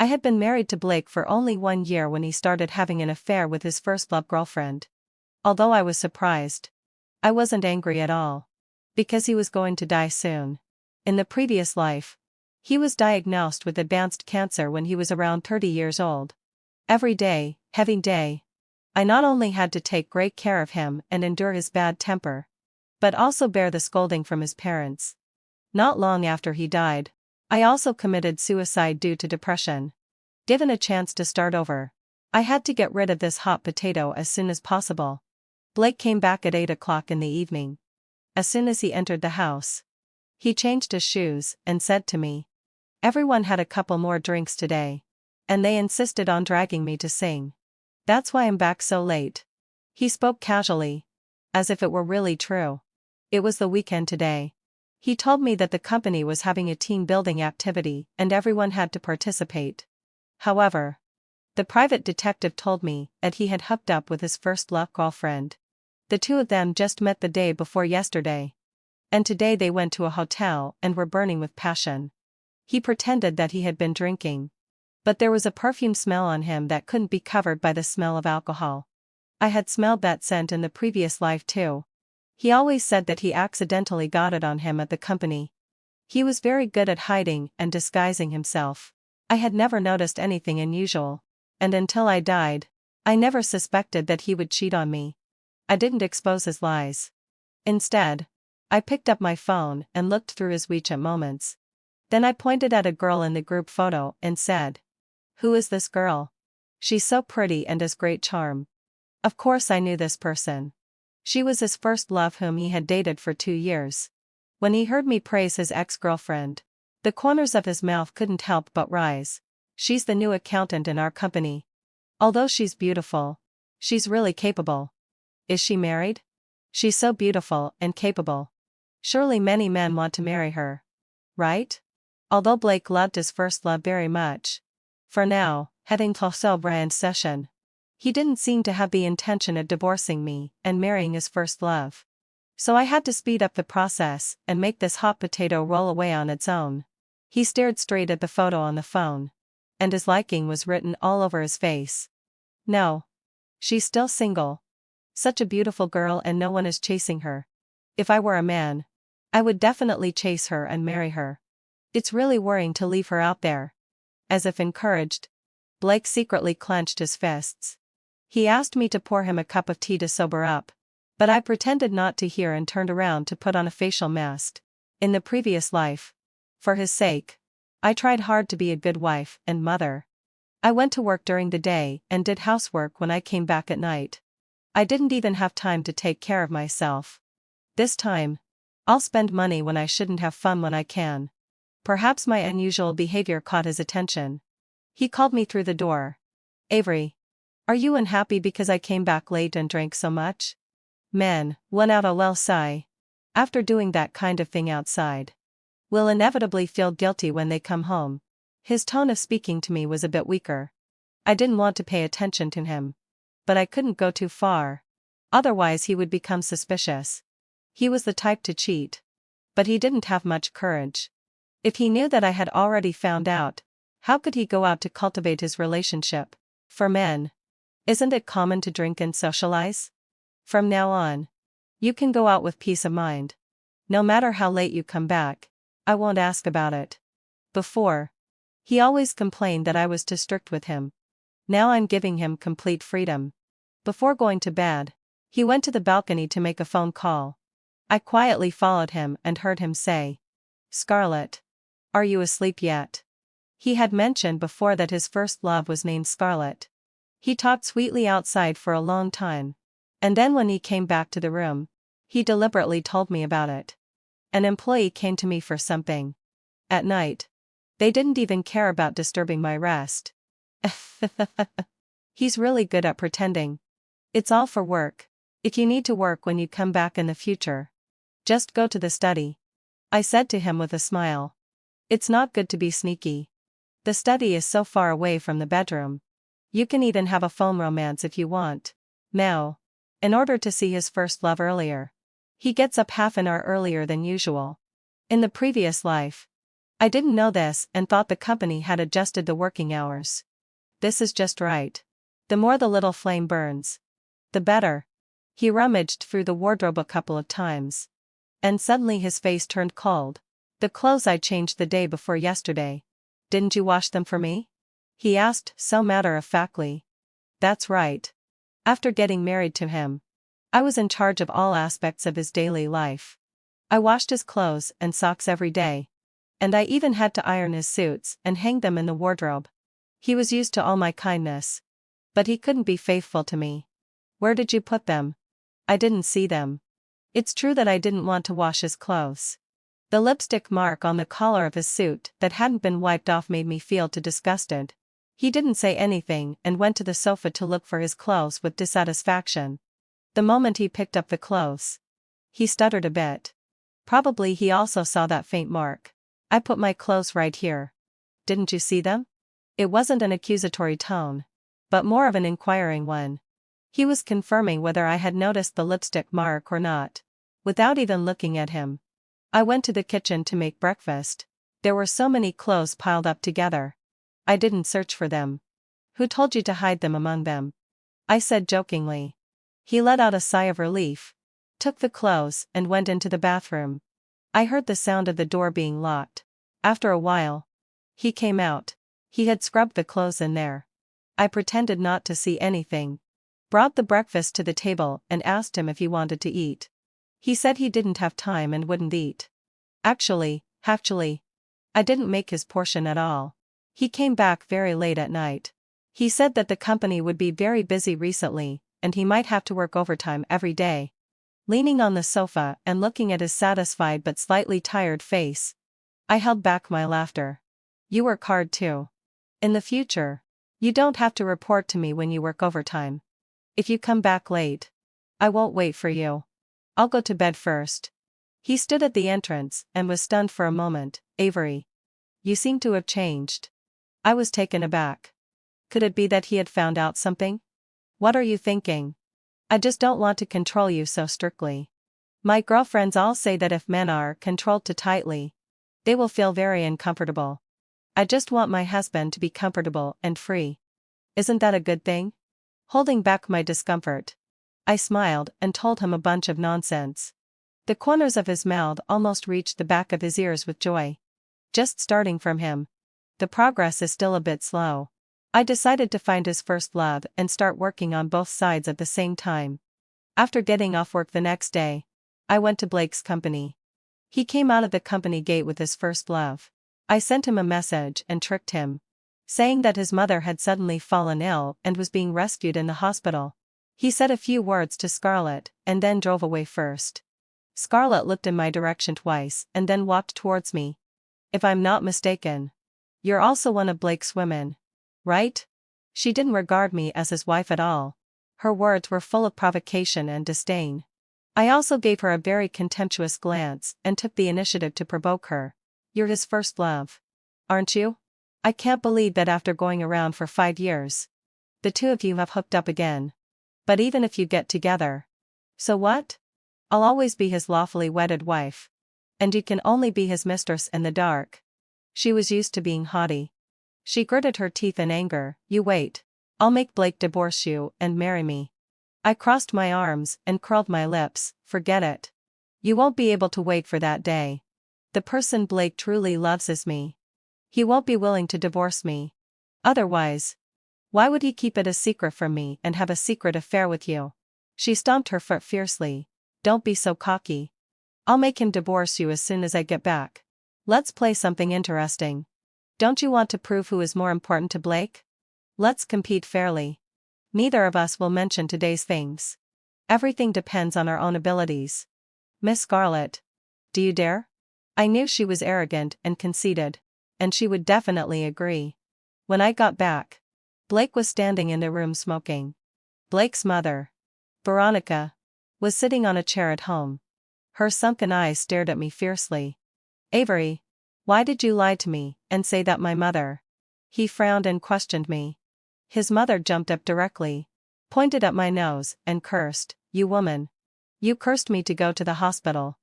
I had been married to Blake for only 1 year when he started having an affair with his first love girlfriend. Although I was surprised, I wasn't angry at all. Because he was going to die soon. In the previous life, he was diagnosed with advanced cancer when he was around 30 years old. Every day, heavy day, I not only had to take great care of him and endure his bad temper, but also bear the scolding from his parents. Not long after he died, I also committed suicide due to depression. Given a chance to start over, I had to get rid of this hot potato as soon as possible. Blake came back at 8 o'clock in the evening. As soon as he entered the house, he changed his shoes and said to me, "Everyone had a couple more drinks today, and they insisted on dragging me to sing. That's why I'm back so late." He spoke casually, as if it were really true. It was the weekend today. He told me that the company was having a team-building activity and everyone had to participate. However, the private detective told me that he had hooked up with his first love girlfriend. The two of them just met the day before yesterday. And today they went to a hotel and were burning with passion. He pretended that he had been drinking. But there was a perfume smell on him that couldn't be covered by the smell of alcohol. I had smelled that scent in the previous life too. He always said that he accidentally got it on him at the company. He was very good at hiding and disguising himself. I had never noticed anything unusual. And until I died, I never suspected that he would cheat on me. I didn't expose his lies. Instead, I picked up my phone and looked through his WeChat moments. Then I pointed at a girl in the group photo and said, "Who is this girl? She's so pretty and has great charm." Of course I knew this person. She was his first love whom he had dated for 2 years. When he heard me praise his ex-girlfriend, the corners of his mouth couldn't help but rise. "She's the new accountant in our company. Although she's beautiful, she's really capable." "Is she married?" "She's so beautiful and capable. Surely many men want to marry her. Right?" Although Blake loved his first love very much. For now, heading to a brand session, he didn't seem to have the intention of divorcing me and marrying his first love. So I had to speed up the process and make this hot potato roll away on its own. He stared straight at the photo on the phone. And his liking was written all over his face. No. She's still single. Such a beautiful girl and no one is chasing her. If I were a man, I would definitely chase her and marry her. It's really worrying to leave her out there. As if encouraged, Blake secretly clenched his fists. He asked me to pour him a cup of tea to sober up, but I pretended not to hear and turned around to put on a facial mask. In the previous life, for his sake, I tried hard to be a good wife and mother. I went to work during the day and did housework when I came back at night. I didn't even have time to take care of myself. This time, I'll spend money when I shouldn't, have fun when I can. Perhaps my unusual behavior caught his attention. He called me through the door. "Avery, are you unhappy because I came back late and drank so much?" Men, one out a well sigh. After doing that kind of thing outside, will inevitably feel guilty when they come home. His tone of speaking to me was a bit weaker. I didn't want to pay attention to him. But I couldn't go too far. Otherwise he would become suspicious. He was the type to cheat. But he didn't have much courage. If he knew that I had already found out, how could he go out to cultivate his relationship? For men, isn't it common to drink and socialize? From now on, you can go out with peace of mind. No matter how late you come back, I won't ask about it. Before, he always complained that I was too strict with him. Now I'm giving him complete freedom. Before going to bed, he went to the balcony to make a phone call. I quietly followed him and heard him say, "Scarlett, are you asleep yet?" He had mentioned before that his first love was named Scarlett. He talked sweetly outside for a long time. And then when he came back to the room, he deliberately told me about it. An employee came to me for something. At night. They didn't even care about disturbing my rest. He's really good at pretending. It's all for work. If you need to work when you come back in the future, just go to the study. I said to him with a smile. It's not good to be sneaky. The study is so far away from the bedroom. You can even have a phone romance if you want. Now, in order to see his first love earlier, he gets up half an hour earlier than usual. In the previous life, I didn't know this and thought the company had adjusted the working hours. This is just right. The more the little flame burns, the better. He rummaged through the wardrobe a couple of times. And suddenly his face turned cold. The clothes I changed the day before yesterday. Didn't you wash them for me? He asked so matter-of-factly. That's right. After getting married to him, I was in charge of all aspects of his daily life. I washed his clothes and socks every day. And I even had to iron his suits and hang them in the wardrobe. He was used to all my kindness. But he couldn't be faithful to me. Where did you put them? I didn't see them. It's true that I didn't want to wash his clothes. The lipstick mark on the collar of his suit that hadn't been wiped off made me feel too disgusted. He didn't say anything and went to the sofa to look for his clothes with dissatisfaction. The moment he picked up the clothes, he stuttered a bit. Probably he also saw that faint mark. I put my clothes right here. Didn't you see them? It wasn't an accusatory tone, but more of an inquiring one. He was confirming whether I had noticed the lipstick mark or not. Without even looking at him, I went to the kitchen to make breakfast. There were so many clothes piled up together. I didn't search for them. Who told you to hide them among them? I said jokingly. He let out a sigh of relief, took the clothes and went into the bathroom. I heard the sound of the door being locked. After a while, he came out. He had scrubbed the clothes in there. I pretended not to see anything, brought the breakfast to the table and asked him if he wanted to eat. He said he didn't have time and wouldn't eat. Actually, I didn't make his portion at all. He came back very late at night. He said that the company would be very busy recently, and he might have to work overtime every day. Leaning on the sofa and looking at his satisfied but slightly tired face, I held back my laughter. You work hard too. In the future, you don't have to report to me when you work overtime. If you come back late, I won't wait for you. I'll go to bed first. He stood at the entrance and was stunned for a moment. Avery, you seem to have changed. I was taken aback. Could it be that he had found out something? What are you thinking? I just don't want to control you so strictly. My girlfriends all say that if men are controlled too tightly, they will feel very uncomfortable. I just want my husband to be comfortable and free. Isn't that a good thing? Holding back my discomfort, I smiled and told him a bunch of nonsense. The corners of his mouth almost reached the back of his ears with joy. Just starting from him. The progress is still a bit slow. I decided to find his first love and start working on both sides at the same time. After getting off work the next day, I went to Blake's company. He came out of the company gate with his first love. I sent him a message and tricked him, saying that his mother had suddenly fallen ill and was being rescued in the hospital. He said a few words to Scarlett and then drove away first. Scarlett looked in my direction twice and then walked towards me. If I'm not mistaken, you're also one of Blake's women, right? She didn't regard me as his wife at all. Her words were full of provocation and disdain. I also gave her a very contemptuous glance and took the initiative to provoke her. You're his first love, aren't you? I can't believe that after going around for 5 years, the two of you have hooked up again. But even if you get together, so what? I'll always be his lawfully wedded wife. And you can only be his mistress in the dark. She was used to being haughty. She gritted her teeth in anger. You wait. I'll make Blake divorce you and marry me. I crossed my arms and curled my lips. Forget it. You won't be able to wait for that day. The person Blake truly loves is me. He won't be willing to divorce me. Otherwise, why would he keep it a secret from me and have a secret affair with you? She stomped her foot fiercely. Don't be so cocky. I'll make him divorce you as soon as I get back. Let's play something interesting. Don't you want to prove who is more important to Blake? Let's compete fairly. Neither of us will mention today's things. Everything depends on our own abilities. Miss Scarlett, do you dare? I knew she was arrogant and conceited, and she would definitely agree. When I got back, Blake was standing in the room smoking. Blake's mother, Veronica, was sitting on a chair at home. Her sunken eyes stared at me fiercely. Avery, why did you lie to me and say that my mother? He frowned and questioned me. His mother jumped up directly, pointed at my nose, and cursed. You woman. You cursed me to go to the hospital.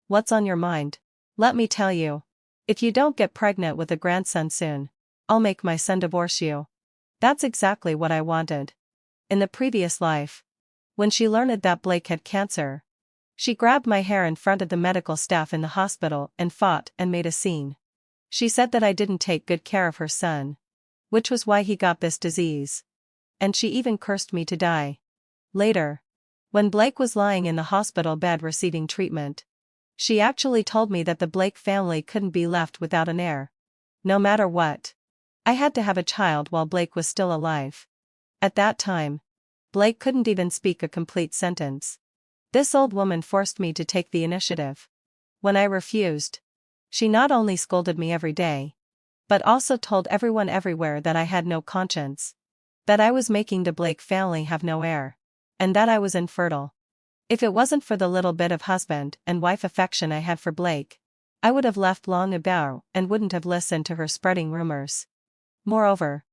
What's on your mind? Let me tell you. If you don't get pregnant with a grandson soon, I'll make my son divorce you. That's exactly what I wanted. In the previous life, when she learned that Blake had cancer, she grabbed my hair in front of the medical staff in the hospital and fought and made a scene. She said that I didn't take good care of her son, which was why he got this disease. And she even cursed me to die. Later, when Blake was lying in the hospital bed receiving treatment, she actually told me that the Blake family couldn't be left without an heir. No matter what, I had to have a child while Blake was still alive. At that time, Blake couldn't even speak a complete sentence. This old woman forced me to take the initiative. When I refused, she not only scolded me every day, but also told everyone everywhere that I had no conscience, that I was making the Blake family have no heir, and that I was infertile. If it wasn't for the little bit of husband and wife affection I had for Blake, I would have left long ago and wouldn't have listened to her spreading rumors. Moreover,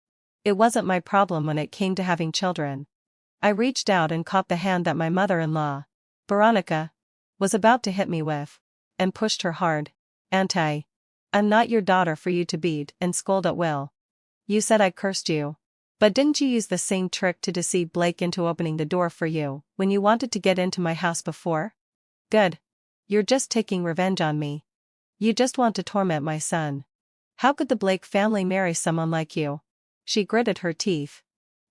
it wasn't my problem when it came to having children. I reached out and caught the hand that my mother-in-law, Veronica, was about to hit me with, and pushed her hard. I'm not your daughter for you to beat and scold at will. You said I cursed you. But didn't you use the same trick to deceive Blake into opening the door for you when you wanted to get into my house before? Good. You're just taking revenge on me. You just want to torment my son. How could the Blake family marry someone like you? She gritted her teeth,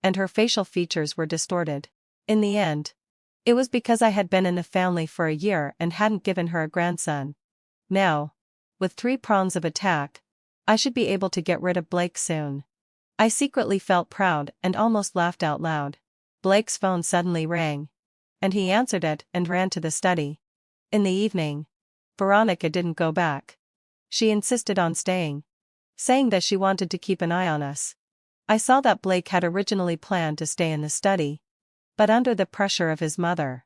and her facial features were distorted. In the end, it was because I had been in the family for a year and hadn't given her a grandson. Now, with 3 prongs of attack, I should be able to get rid of Blake soon. I secretly felt proud and almost laughed out loud. Blake's phone suddenly rang, and he answered it and ran to the study. In the evening, Veronica didn't go back. She insisted on staying, saying that she wanted to keep an eye on us. I saw that Blake had originally planned to stay in the study, but under the pressure of his mother,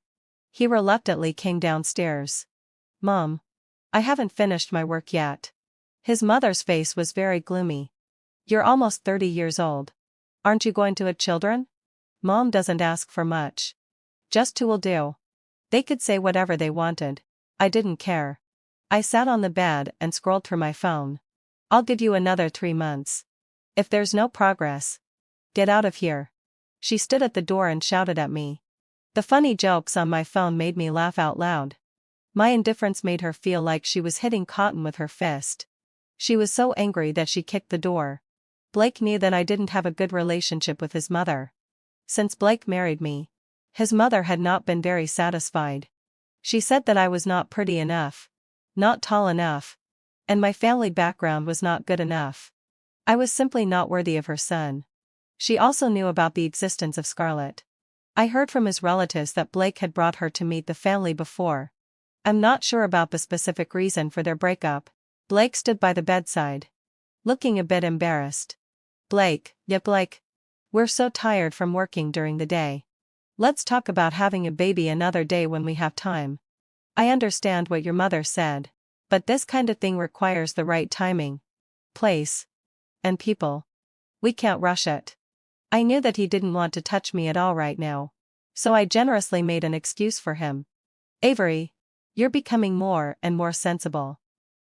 he reluctantly came downstairs. Mom, I haven't finished my work yet. His mother's face was very gloomy. You're almost 30 years old. Aren't you going to have children? Mom doesn't ask for much. Just 2 will do. They could say whatever they wanted. I didn't care. I sat on the bed and scrolled through my phone. I'll give you another 3 months. If there's no progress, get out of here. She stood at the door and shouted at me. The funny jokes on my phone made me laugh out loud. My indifference made her feel like she was hitting cotton with her fist. She was so angry that she kicked the door. Blake knew that I didn't have a good relationship with his mother. Since Blake married me, his mother had not been very satisfied. She said that I was not pretty enough, not tall enough, and my family background was not good enough. I was simply not worthy of her son. She also knew about the existence of Scarlett. I heard from his relatives that Blake had brought her to meet the family before. I'm not sure about the specific reason for their breakup. Blake stood by the bedside, looking a bit embarrassed. Blake, we're so tired from working during the day. Let's talk about having a baby another day when we have time. I understand what your mother said, but this kind of thing requires the right timing, place, and people. We can't rush it. I knew that he didn't want to touch me at all right now, so I generously made an excuse for him. Avery, you're becoming more and more sensible.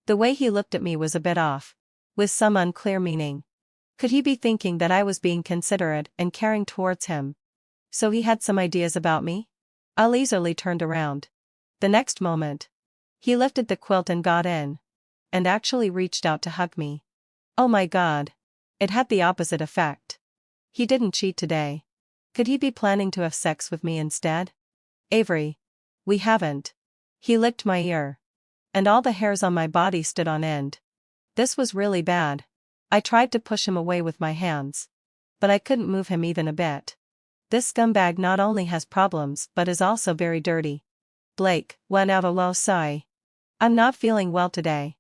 The way he looked at me was a bit off, with some unclear meaning. Could he be thinking that I was being considerate and caring towards him? So he had some ideas about me? I easily turned around. The next moment, he lifted the quilt and got in, and actually reached out to hug me. Oh my God. It had the opposite effect. He didn't cheat today. Could he be planning to have sex with me instead? Avery. We haven't. He licked my ear, and all the hairs on my body stood on end. This was really bad. I tried to push him away with my hands, but I couldn't move him even a bit. This scumbag not only has problems but is also very dirty. Blake went out a low sigh. I'm not feeling well today.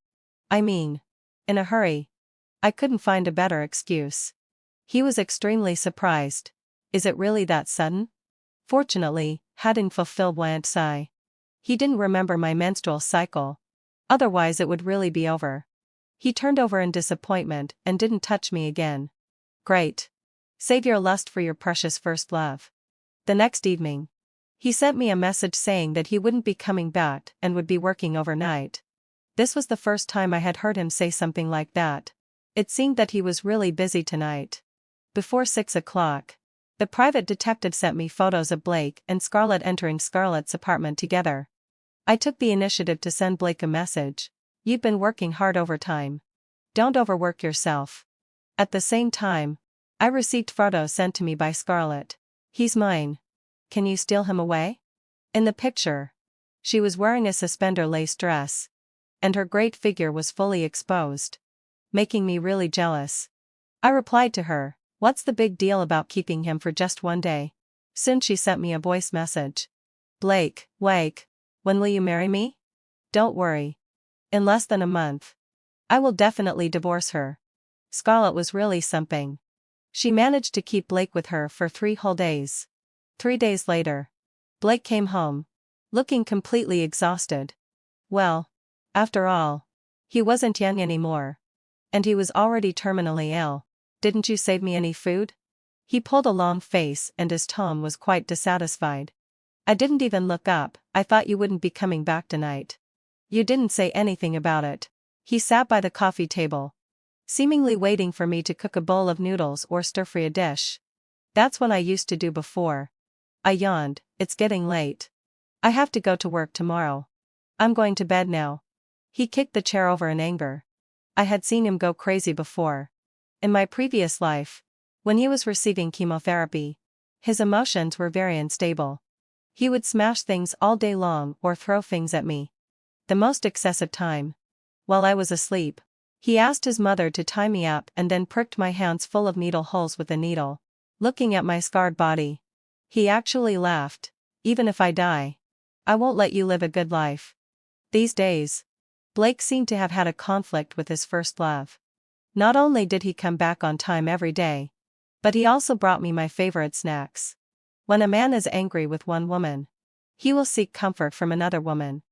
I mean, in a hurry. I couldn't find a better excuse. He was extremely surprised. Is it really that sudden? Fortunately, hadn't fulfilled went sigh. He didn't remember my menstrual cycle. Otherwise it would really be over. He turned over in disappointment and didn't touch me again. Great. Save your lust for your precious first love. The next evening, he sent me a message saying that he wouldn't be coming back and would be working overnight. This was the first time I had heard him say something like that. It seemed that he was really busy tonight. Before 6 o'clock, the private detective sent me photos of Blake and Scarlett entering Scarlett's apartment together. I took the initiative to send Blake a message. You've been working hard overtime. Don't overwork yourself. At the same time, I received photos sent to me by Scarlett. He's mine. Can you steal him away? In the picture, she was wearing a suspender lace dress, and her great figure was fully exposed, making me really jealous. I replied to her, "What's the big deal about keeping him for just one day?" Soon she sent me a voice message. Blake, when will you marry me? Don't worry. In less than a month. I will definitely divorce her. Scarlett was really something. She managed to keep Blake with her for 3 whole days. 3 days later, Blake came home, looking completely exhausted. Well, after all, he wasn't young anymore. And he was already terminally ill. Didn't you save me any food? He pulled a long face and his tone was quite dissatisfied. I didn't even look up, I thought you wouldn't be coming back tonight. You didn't say anything about it. He sat by the coffee table, seemingly waiting for me to cook a bowl of noodles or stir-fry a dish. That's what I used to do before. I yawned, it's getting late. I have to go to work tomorrow. I'm going to bed now. He kicked the chair over in anger. I had seen him go crazy before. In my previous life, when he was receiving chemotherapy, his emotions were very unstable. He would smash things all day long or throw things at me. The most excessive time, while I was asleep, he asked his mother to tie me up and then pricked my hands full of needle holes with a needle. Looking at my scarred body, he actually laughed. Even if I die, I won't let you live a good life. These days, Blake seemed to have had a conflict with his first love. Not only did he come back on time every day, but he also brought me my favorite snacks. When a man is angry with one woman, he will seek comfort from another woman.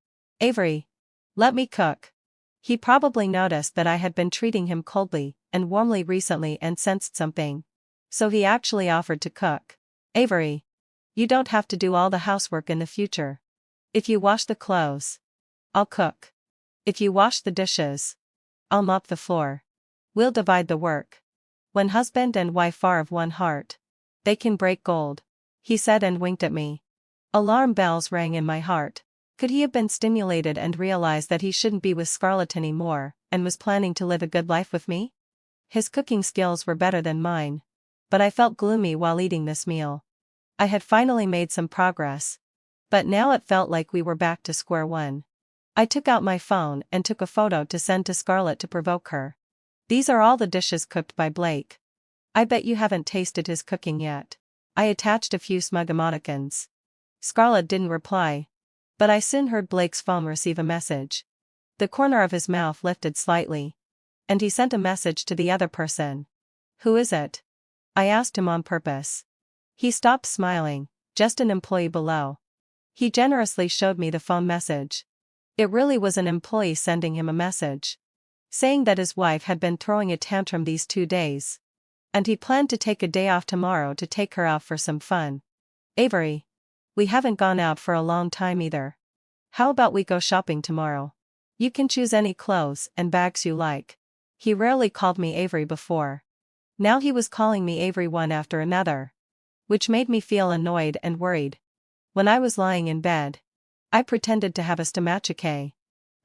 Avery, let me cook. He probably noticed that I had been treating him coldly and warmly recently and sensed something. So he actually offered to cook. Avery, you don't have to do all the housework in the future. If you wash the clothes, I'll cook. If you wash the dishes, I'll mop the floor. We'll divide the work. When husband and wife are of one heart, they can break gold, he said and winked at me. Alarm bells rang in my heart. Could he have been stimulated and realized that he shouldn't be with Scarlett anymore, and was planning to live a good life with me? His cooking skills were better than mine, but I felt gloomy while eating this meal. I had finally made some progress, but now it felt like we were back to square one. I took out my phone and took a photo to send to Scarlett to provoke her. These are all the dishes cooked by Blake. I bet you haven't tasted his cooking yet. I attached a few smug emoticons. Scarlett didn't reply, but I soon heard Blake's phone receive a message. The corner of his mouth lifted slightly, and he sent a message to the other person. Who is it? I asked him on purpose. He stopped smiling, just an employee below. He generously showed me the phone message. It really was an employee sending him a message, saying that his wife had been throwing a tantrum these 2 days, and he planned to take a day off tomorrow to take her out for some fun. Avery, we haven't gone out for a long time either. How about we go shopping tomorrow? You can choose any clothes and bags you like. He rarely called me Avery before. Now he was calling me Avery one after another, which made me feel annoyed and worried. When I was lying in bed, I pretended to have a stomachache.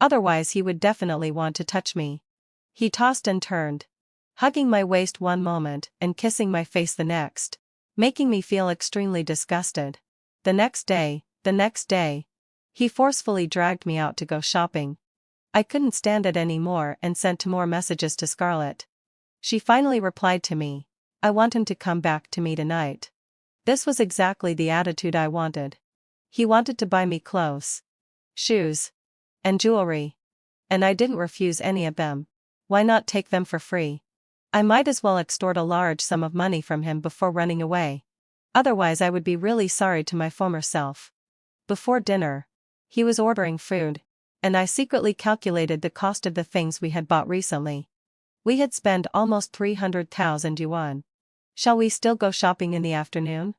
Otherwise he would definitely want to touch me. He tossed and turned, hugging my waist one moment and kissing my face the next, making me feel extremely disgusted. The next day, he forcefully dragged me out to go shopping. I couldn't stand it anymore and sent more messages to Scarlett. She finally replied to me, I want him to come back to me tonight. This was exactly the attitude I wanted. He wanted to buy me clothes, shoes, and jewelry. And I didn't refuse any of them. Why not take them for free? I might as well extort a large sum of money from him before running away. Otherwise I would be really sorry to my former self. Before dinner, he was ordering food, and I secretly calculated the cost of the things we had bought recently. We had spent almost 300,000 yuan. Shall we still go shopping in the afternoon?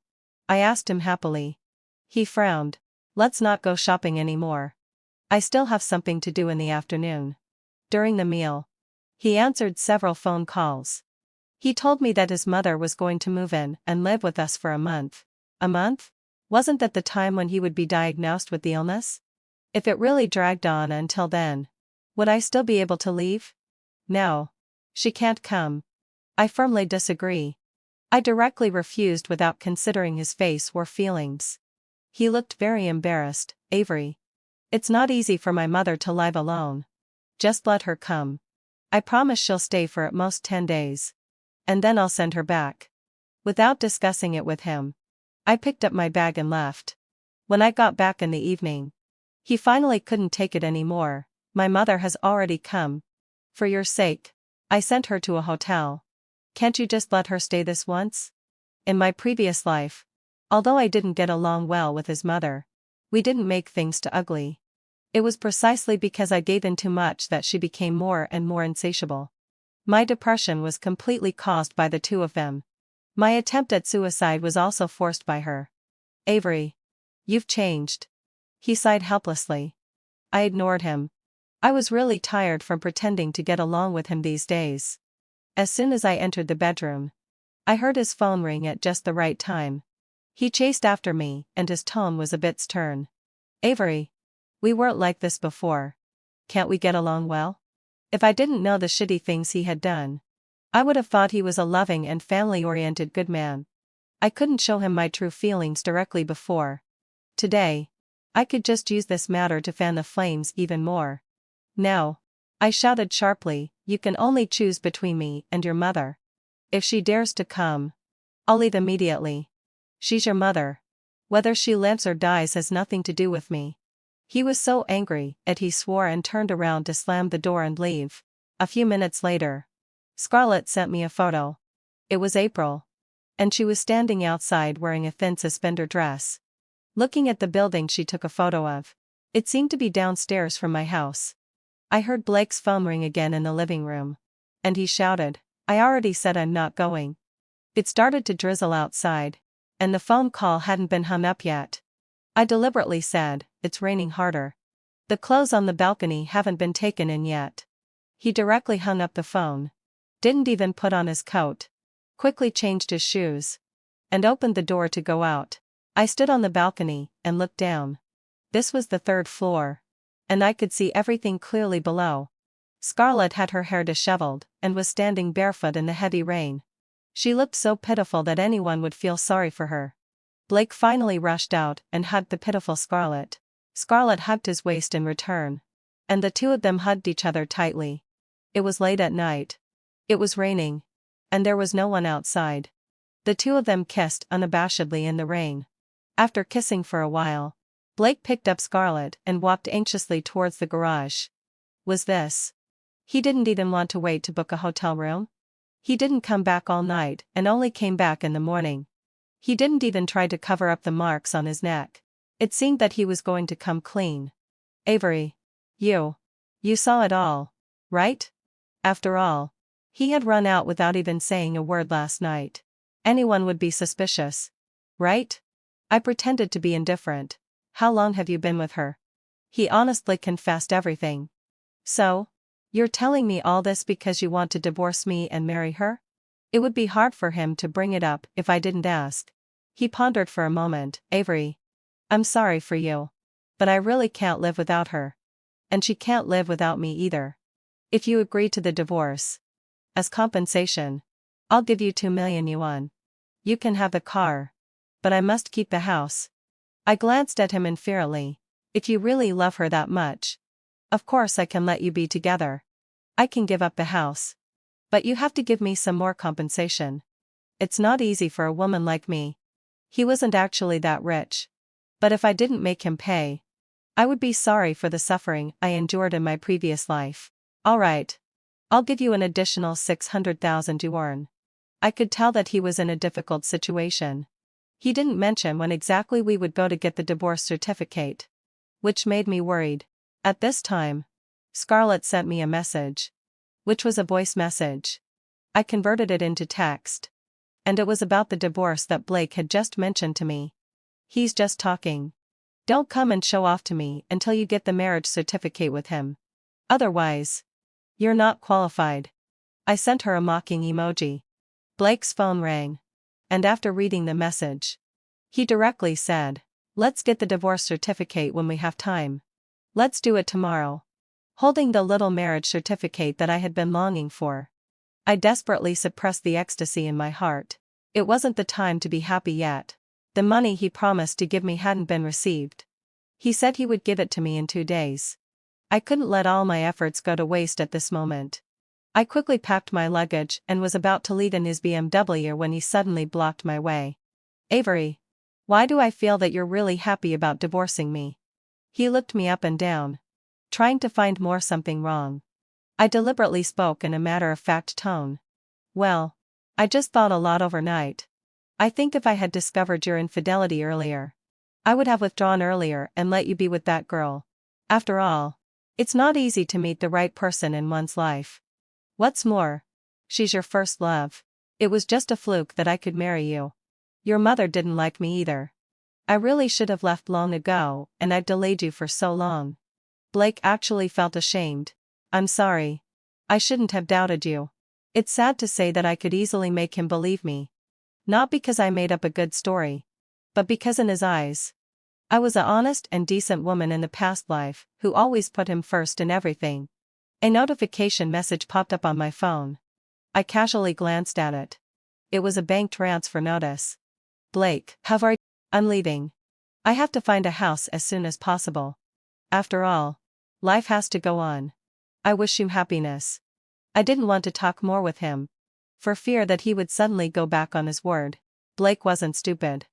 I asked him happily. He frowned. Let's not go shopping anymore. I still have something to do in the afternoon. During the meal, he answered several phone calls. He told me that his mother was going to move in and live with us for a month. A month? Wasn't that the time when he would be diagnosed with the illness? If it really dragged on until then, would I still be able to leave? No. She can't come. I firmly disagree. I directly refused without considering his face or feelings. He looked very embarrassed. Avery. It's not easy for my mother to live alone. Just let her come. I promise she'll stay for at most 10 days. And then I'll send her back. Without discussing it with him, I picked up my bag and left. When I got back in the evening, he finally couldn't take it anymore. My mother has already come. For your sake, I sent her to a hotel. Can't you just let her stay this once? In my previous life, although I didn't get along well with his mother, we didn't make things too ugly. It was precisely because I gave in too much that she became more and more insatiable. My depression was completely caused by the two of them. My attempt at suicide was also forced by her. Avery. You've changed. He sighed helplessly. I ignored him. I was really tired from pretending to get along with him these days. As soon as I entered the bedroom, I heard his phone ring at just the right time. He chased after me, and his tone was a bit stern. Avery. We weren't like this before. Can't we get along well? If I didn't know the shitty things he had done, I would have thought he was a loving and family-oriented good man. I couldn't show him my true feelings directly before. Today, I could just use this matter to fan the flames even more. No. I shouted sharply, you can only choose between me and your mother. If she dares to come, I'll leave immediately. She's your mother. Whether she lives or dies has nothing to do with me. He was so angry that he swore and turned around to slam the door and leave. A few minutes later, Scarlett sent me a photo. It was April. And she was standing outside wearing a thin suspender dress. Looking at the building she took a photo of. It seemed to be downstairs from my house. I heard Blake's phone ring again in the living room. And he shouted, I already said I'm not going. It started to drizzle outside, and the phone call hadn't been hung up yet. I deliberately said, it's raining harder. The clothes on the balcony haven't been taken in yet. He directly hung up the phone. Didn't even put on his coat. Quickly changed his shoes. And opened the door to go out. I stood on the balcony and looked down. This was the 3rd floor. And I could see everything clearly below. Scarlett had her hair disheveled and was standing barefoot in the heavy rain. She looked so pitiful that anyone would feel sorry for her. Blake finally rushed out and hugged the pitiful Scarlett. Scarlett hugged his waist in return. And the two of them hugged each other tightly. It was late at night. It was raining. And there was no one outside. The two of them kissed unabashedly in the rain. After kissing for a while, Blake picked up Scarlett and walked anxiously towards the garage. Was this? He didn't even want to wait to book a hotel room? He didn't come back all night and only came back in the morning. He didn't even try to cover up the marks on his neck. It seemed that he was going to come clean. Avery. You saw it all, right? After all, he had run out without even saying a word last night. Anyone would be suspicious. Right? I pretended to be indifferent. How long have you been with her? He honestly confessed everything. So? You're telling me all this because you want to divorce me and marry her? It would be hard for him to bring it up if I didn't ask. He pondered for a moment. Avery. I'm sorry for you. But I really can't live without her. And she can't live without me either. If you agree to the divorce, as compensation, I'll give you 2 million yuan. You can have the car. But I must keep the house. I glanced at him inferiorly. If you really love her that much, of course I can let you be together. I can give up the house. But you have to give me some more compensation. It's not easy for a woman like me. He wasn't actually that rich. But if I didn't make him pay, I would be sorry for the suffering I endured in my previous life. All right. I'll give you an additional 600,000 yuan. I could tell that he was in a difficult situation. He didn't mention when exactly we would go to get the divorce certificate, which made me worried. At this time, Scarlett sent me a message, which was a voice message. I converted it into text. And it was about the divorce that Blake had just mentioned to me. He's just talking. Don't come and show off to me until you get the marriage certificate with him. Otherwise, you're not qualified. I sent her a mocking emoji. Blake's phone rang. And after reading the message, he directly said, "Let's get the divorce certificate when we have time. Let's do it tomorrow." Holding the little marriage certificate that I had been longing for, I desperately suppressed the ecstasy in my heart. It wasn't the time to be happy yet. The money he promised to give me hadn't been received. He said he would give it to me in 2 days. I couldn't let all my efforts go to waste at this moment. I quickly packed my luggage and was about to leave in his BMW when he suddenly blocked my way. "Avery, why do I feel that you're really happy about divorcing me?" He looked me up and down, trying to find something wrong. I deliberately spoke in a matter-of-fact tone. "Well, I just thought a lot overnight. I think if I had discovered your infidelity earlier, I would have withdrawn earlier and let you be with that girl. After all, it's not easy to meet the right person in one's life. What's more, she's your first love. It was just a fluke that I could marry you. Your mother didn't like me either. I really should have left long ago, and I've delayed you for so long." Blake actually felt ashamed. "I'm sorry. I shouldn't have doubted you." It's sad to say that I could easily make him believe me. Not because I made up a good story, but because in his eyes, I was an honest and decent woman in the past life who always put him first in everything. A notification message popped up on my phone. I casually glanced at it. It was a bank transfer notice. "Blake, I'm leaving. I have to find a house as soon as possible. After all, life has to go on. I wish you happiness." I didn't want to talk more with him, for fear that he would suddenly go back on his word. Blake wasn't stupid.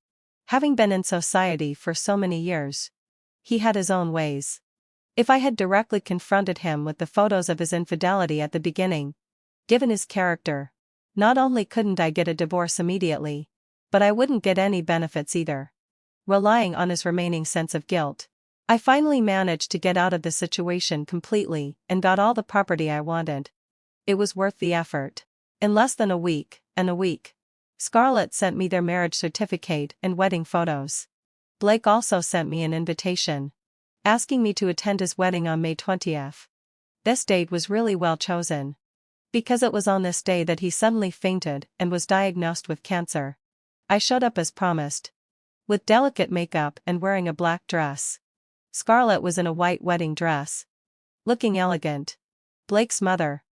Having been in society for so many years, he had his own ways. If I had directly confronted him with the photos of his infidelity at the beginning, given his character, not only couldn't I get a divorce immediately, but I wouldn't get any benefits either. Relying on his remaining sense of guilt, I finally managed to get out of the situation completely and got all the property I wanted. It was worth the effort. In less than a week, Scarlett sent me their marriage certificate and wedding photos. Blake also sent me an invitation, asking me to attend his wedding on May 20th. This date was really well chosen, because it was on this day that he suddenly fainted and was diagnosed with cancer. I showed up as promised, with delicate makeup and wearing a black dress. Scarlett was in a white wedding dress, looking elegant. Blake's mother,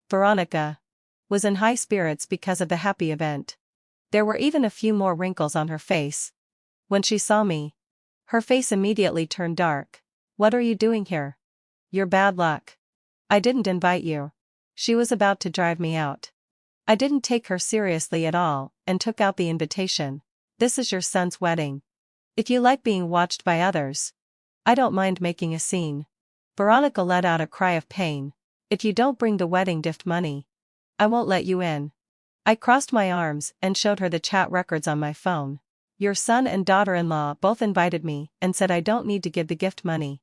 Veronica, was in high spirits because of the happy event. There were even a few more wrinkles on her face. When she saw me, her face immediately turned dark. "What are you doing here? You're bad luck. I didn't invite you." She was about to drive me out. I didn't take her seriously at all and took out the invitation. "This is your son's wedding. If you like being watched by others, I don't mind making a scene." Veronica let out a cry of pain. "If you don't bring the wedding gift money, I won't let you in." I crossed my arms and showed her the chat records on my phone. "Your son and daughter-in-law both invited me and said I don't need to give the gift money.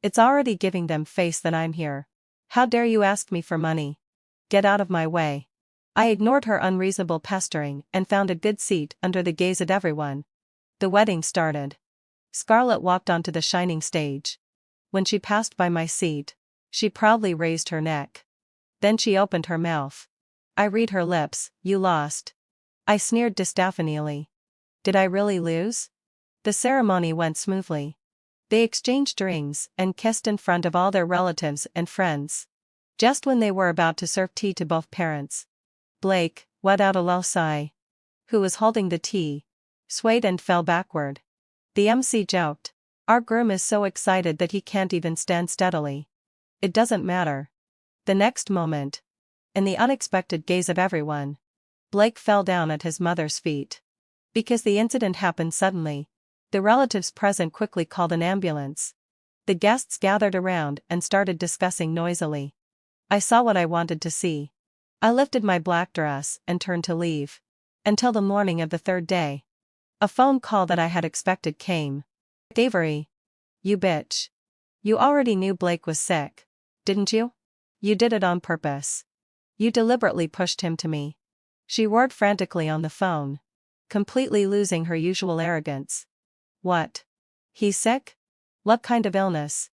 It's already giving them face that I'm here. How dare you ask me for money? Get out of my way." I ignored her unreasonable pestering and found a good seat under the gaze of everyone. The wedding started. Scarlett walked onto the shining stage. When she passed by my seat, she proudly raised her neck. Then she opened her mouth. I read her lips. "You lost." I sneered disapprovingly. Did I really lose? The ceremony went smoothly. They exchanged rings and kissed in front of all their relatives and friends. Just when they were about to serve tea to both parents, Blake, let out a low sigh. Who was holding the tea, swayed and fell backward. The MC joked, "Our groom is so excited that he can't even stand steadily." It doesn't matter. The next moment, in the unexpected gaze of everyone, Blake fell down at his mother's feet. Because the incident happened suddenly, the relatives present quickly called an ambulance. The guests gathered around and started discussing noisily. I saw what I wanted to see. I lifted my black dress and turned to leave. Until the morning of the third day, a phone call that I had expected came. "Avery. You bitch. You already knew Blake was sick, didn't you? You did it on purpose. You deliberately pushed him to me." She roared frantically on the phone, completely losing her usual arrogance. "What? He's sick? What kind of illness?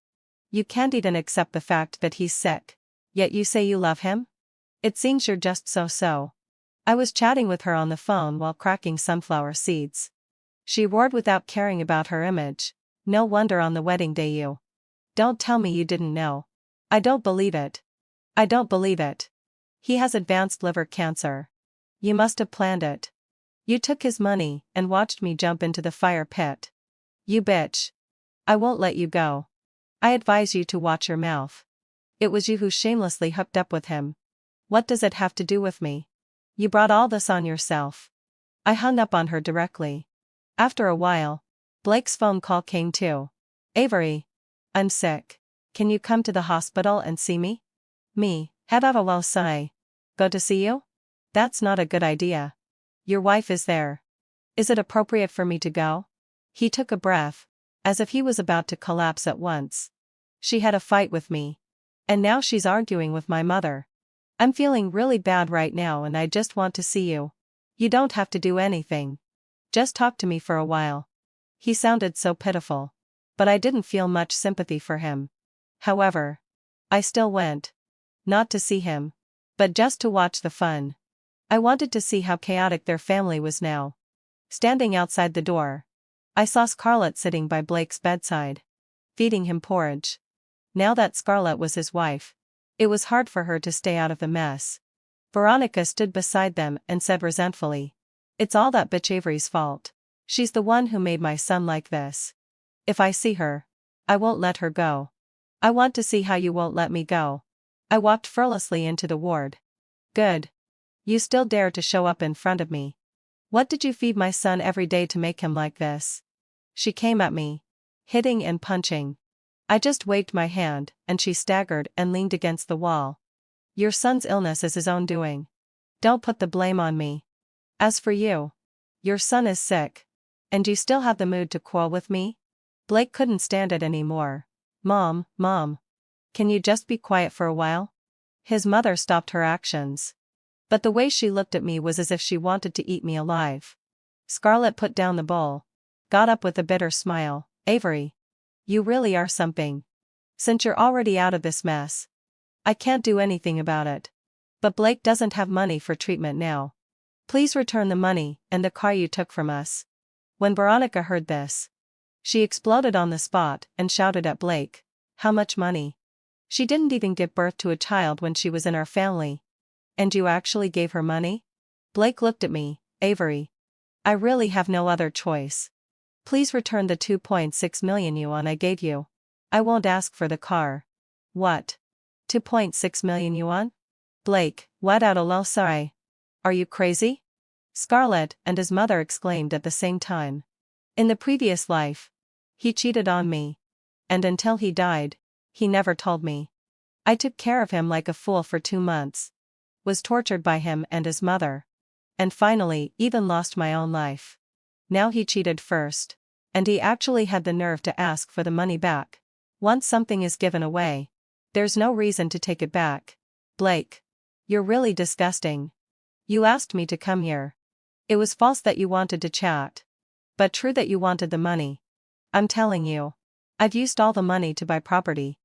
You can't even accept the fact that he's sick. Yet you say you love him? It seems you're just so. I was chatting with her on the phone while cracking sunflower seeds. She roared without caring about her image. No wonder on the wedding day you. Don't tell me you didn't know. I don't believe it. I don't believe it. He has advanced liver cancer. You must have planned it. You took his money and watched me jump into the fire pit. You bitch. I won't let you go. I advise you to watch your mouth. It was you who shamelessly hooked up with him. What does it have to do with me? You brought all this on yourself. I hung up on her directly. After a while, Blake's phone call came too. Avery. I'm sick. Can you come to the hospital and see me? Me, well say. Go to see you? That's not a good idea. Your wife is there. Is it appropriate for me to go? He took a breath, as if he was about to collapse at once. She had a fight with me. And now she's arguing with my mother. I'm feeling really bad right now and I just want to see you. You don't have to do anything. Just talk to me for a while. He sounded so pitiful. But I didn't feel much sympathy for him. However, I still went. Not to see him, but just to watch the fun. I wanted to see how chaotic their family was now. Standing outside the door, I saw Scarlett sitting by Blake's bedside, feeding him porridge. Now that Scarlett was his wife, it was hard for her to stay out of the mess. Veronica stood beside them and said resentfully, "It's all that bitch Avery's fault. She's the one who made my son like this. If I see her, I won't let her go. I want to see how you won't let me go." I walked furiously into the ward. Good. You still dare to show up in front of me. What did you feed my son every day to make him like this? She came at me, hitting and punching. I just waved my hand, and she staggered and leaned against the wall. Your son's illness is his own doing. Don't put the blame on me. As for you, your son is sick. And you still have the mood to quarrel with me? Blake couldn't stand it anymore. Mom, can you just be quiet for a while? His mother stopped her actions. But the way she looked at me was as if she wanted to eat me alive. Scarlett put down the bowl, got up with a bitter smile. Avery, you really are something. Since you're already out of this mess, I can't do anything about it. But Blake doesn't have money for treatment now. Please return the money and the car you took from us. When Veronica heard this, she exploded on the spot and shouted at Blake, "How much money? She didn't even give birth to a child when she was in our family. And you actually gave her money?" Blake looked at me. Avery, I really have no other choice. Please return the 2.6 million yuan I gave you. I won't ask for the car. What? 2.6 million yuan? Blake, what out a sorry. Are you crazy? Scarlett and his mother exclaimed at the same time. In the previous life, he cheated on me. And until he died, he never told me. I took care of him like a fool for 2 months. Was tortured by him and his mother. And finally, even lost my own life. Now he cheated first. And he actually had the nerve to ask for the money back. Once something is given away, there's no reason to take it back. Blake, you're really disgusting. You asked me to come here. It was false that you wanted to chat. But true that you wanted the money. I'm telling you, I've used all the money to buy property.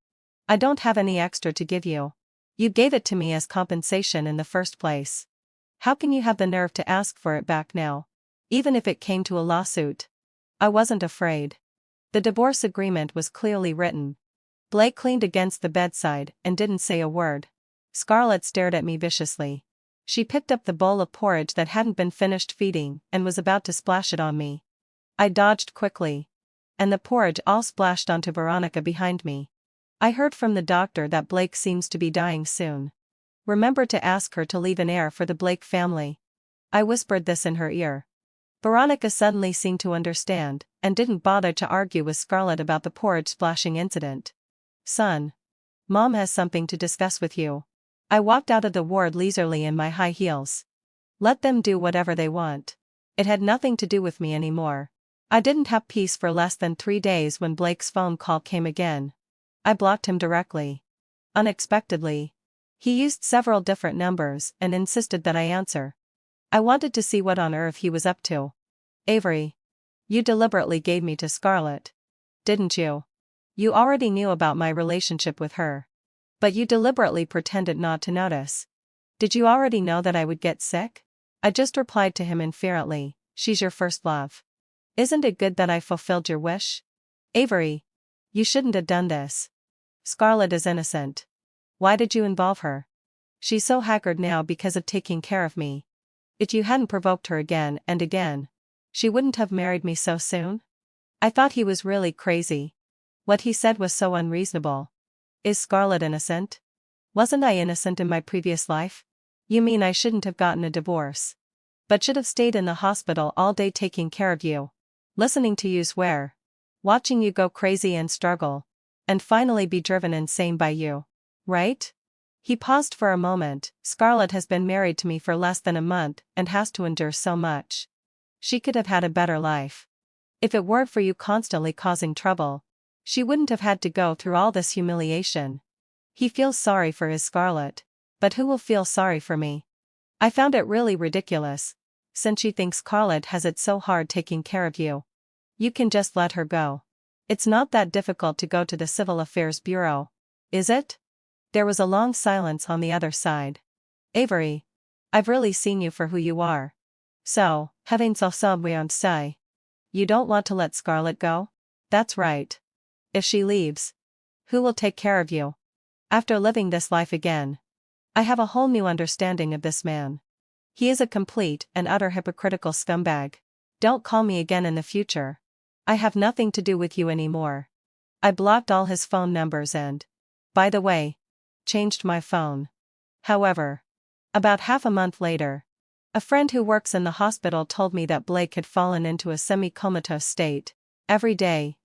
I don't have any extra to give you. You gave it to me as compensation in the first place. How can you have the nerve to ask for it back now? Even if it came to a lawsuit. I wasn't afraid. The divorce agreement was clearly written. Blake leaned against the bedside and didn't say a word. Scarlett stared at me viciously. She picked up the bowl of porridge that hadn't been finished feeding and was about to splash it on me. I dodged quickly. And the porridge all splashed onto Veronica behind me. I heard from the doctor that Blake seems to be dying soon. Remember to ask her to leave an heir for the Blake family. I whispered this in her ear. Veronica suddenly seemed to understand, and didn't bother to argue with Scarlett about the porridge splashing incident. Son. Mom has something to discuss with you. I walked out of the ward leisurely in my high heels. Let them do whatever they want. It had nothing to do with me anymore. I didn't have peace for less than 3 days when Blake's phone call came again. I blocked him directly. Unexpectedly. He used several different numbers and insisted that I answer. I wanted to see what on earth he was up to. Avery. You deliberately gave me to Scarlett. Didn't you? You already knew about my relationship with her. But you deliberately pretended not to notice. Did you already know that I would get sick? I just replied to him inferently, she's your first love. Isn't it good that I fulfilled your wish? Avery. You shouldn't have done this. Scarlett is innocent. Why did you involve her? She's so haggard now because of taking care of me. If you hadn't provoked her again and again, she wouldn't have married me so soon? I thought he was really crazy. What he said was so unreasonable. Is Scarlett innocent? Wasn't I innocent in my previous life? You mean I shouldn't have gotten a divorce? But should have stayed in the hospital all day taking care of you, listening to you swear, watching you go crazy and struggle, and finally be driven insane by you, right? He paused for a moment. Scarlett has been married to me for less than a month and has to endure so much. She could have had a better life. If it weren't for you constantly causing trouble, she wouldn't have had to go through all this humiliation. He feels sorry for his Scarlett, but who will feel sorry for me? I found it really ridiculous, since she thinks Scarlett has it so hard taking care of you. You can just let her go. It's not that difficult to go to the Civil Affairs Bureau, is it? There was a long silence on the other side. Avery. I've really seen you for who you are. So, having say, you don't want to let Scarlett go? That's right. If she leaves, who will take care of you? After living this life again, I have a whole new understanding of this man. He is a complete and utter hypocritical scumbag. Don't call me again in the future. I have nothing to do with you anymore. I blocked all his phone numbers and, by the way, changed my phone. However, about half a month later, a friend who works in the hospital told me that Blake had fallen into a semi-comatose state, every day,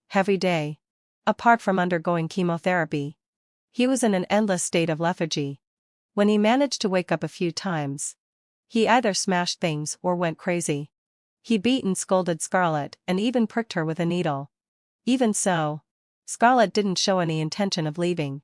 apart from undergoing chemotherapy. He was in an endless state of lethargy. When he managed to wake up a few times, he either smashed things or went crazy. He beat and scolded Scarlett and even pricked her with a needle. Even so, Scarlett didn't show any intention of leaving.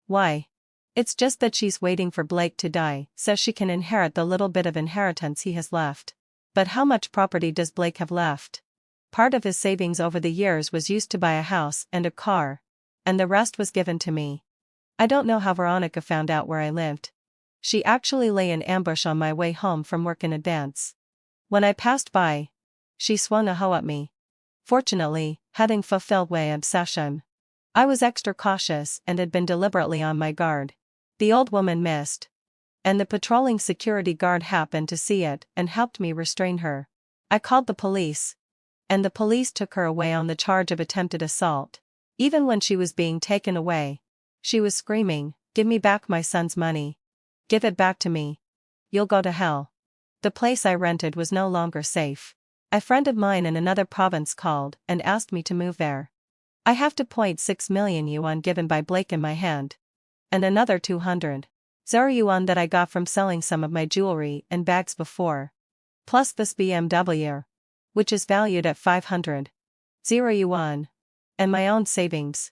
Why? It's just that she's waiting for Blake to die so she can inherit the little bit of inheritance he has left. But how much property does Blake have left? Part of his savings over the years was used to buy a house and a car, and the rest was given to me. I don't know how Veronica found out where I lived. She actually lay in ambush on my way home from work in advance. When I passed by, she swung a hoe at me. Fortunately, having fulfilled my obsession, I was extra cautious and had been deliberately on my guard. The old woman missed, and the patrolling security guard happened to see it and helped me restrain her. I called the police, and the police took her away on the charge of attempted assault. Even when she was being taken away, she was screaming, "Give me back my son's money. Give it back to me. You'll go to hell." The place I rented was no longer safe. A friend of mine in another province called and asked me to move there. I have to point 6 million yuan given by Blake in my hand, and another 200,000 yuan that I got from selling some of my jewelry and bags before, plus this BMW, which is valued at 500,000 yuan, and my own savings.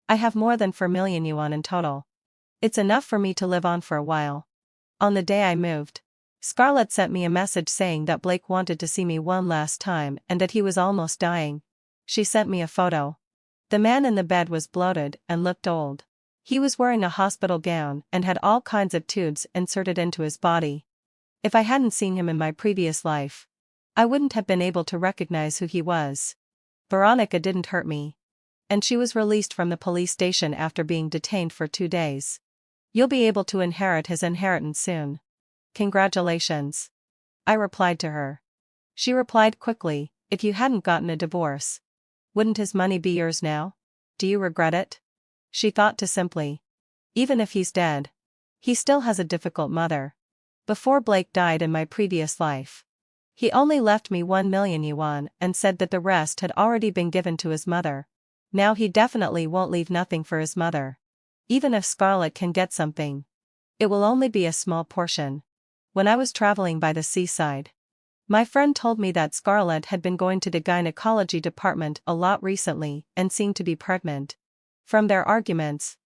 I have more than 4 million yuan in total. It's enough for me to live on for a while. On the day I moved, Scarlett sent me a message saying that Blake wanted to see me one last time and that he was almost dying. She sent me a photo. The man in the bed was bloated and looked old. He was wearing a hospital gown and had all kinds of tubes inserted into his body. If I hadn't seen him in my previous life, I wouldn't have been able to recognize who he was. Veronica didn't hurt me, and she was released from the police station after being detained for 2 days. You'll be able to inherit his inheritance soon. Congratulations. I replied to her. She replied quickly, if you hadn't gotten a divorce, wouldn't his money be yours now? Do you regret it? She thought too simply. Even if he's dead, he still has a difficult mother. Before Blake died in my previous life, he only left me 1 million yuan and said that the rest had already been given to his mother. Now he definitely won't leave nothing for his mother. Even if Scarlett can get something, it will only be a small portion. When I was traveling by the seaside, my friend told me that Scarlett had been going to the gynecology department a lot recently and seemed to be pregnant. From their arguments,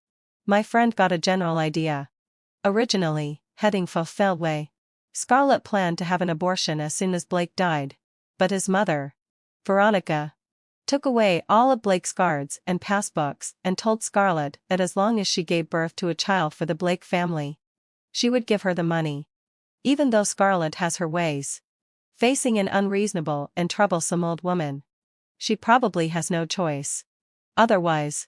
my friend got a general idea. Originally, heading fulfilled way, Scarlett planned to have an abortion as soon as Blake died, but his mother, Veronica, Took away all of Blake's cards and passbooks and told Scarlett that as long as she gave birth to a child for the Blake family, she would give her the money. Even though Scarlett has her ways. Facing an unreasonable and troublesome old woman, she probably has no choice. Otherwise,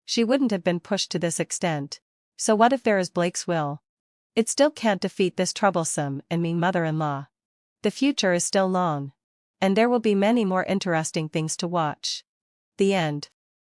she wouldn't have been pushed to this extent. So what if there is Blake's will? It still can't defeat this troublesome and mean mother-in-law. The future is still long. And there will be many more interesting things to watch. The end.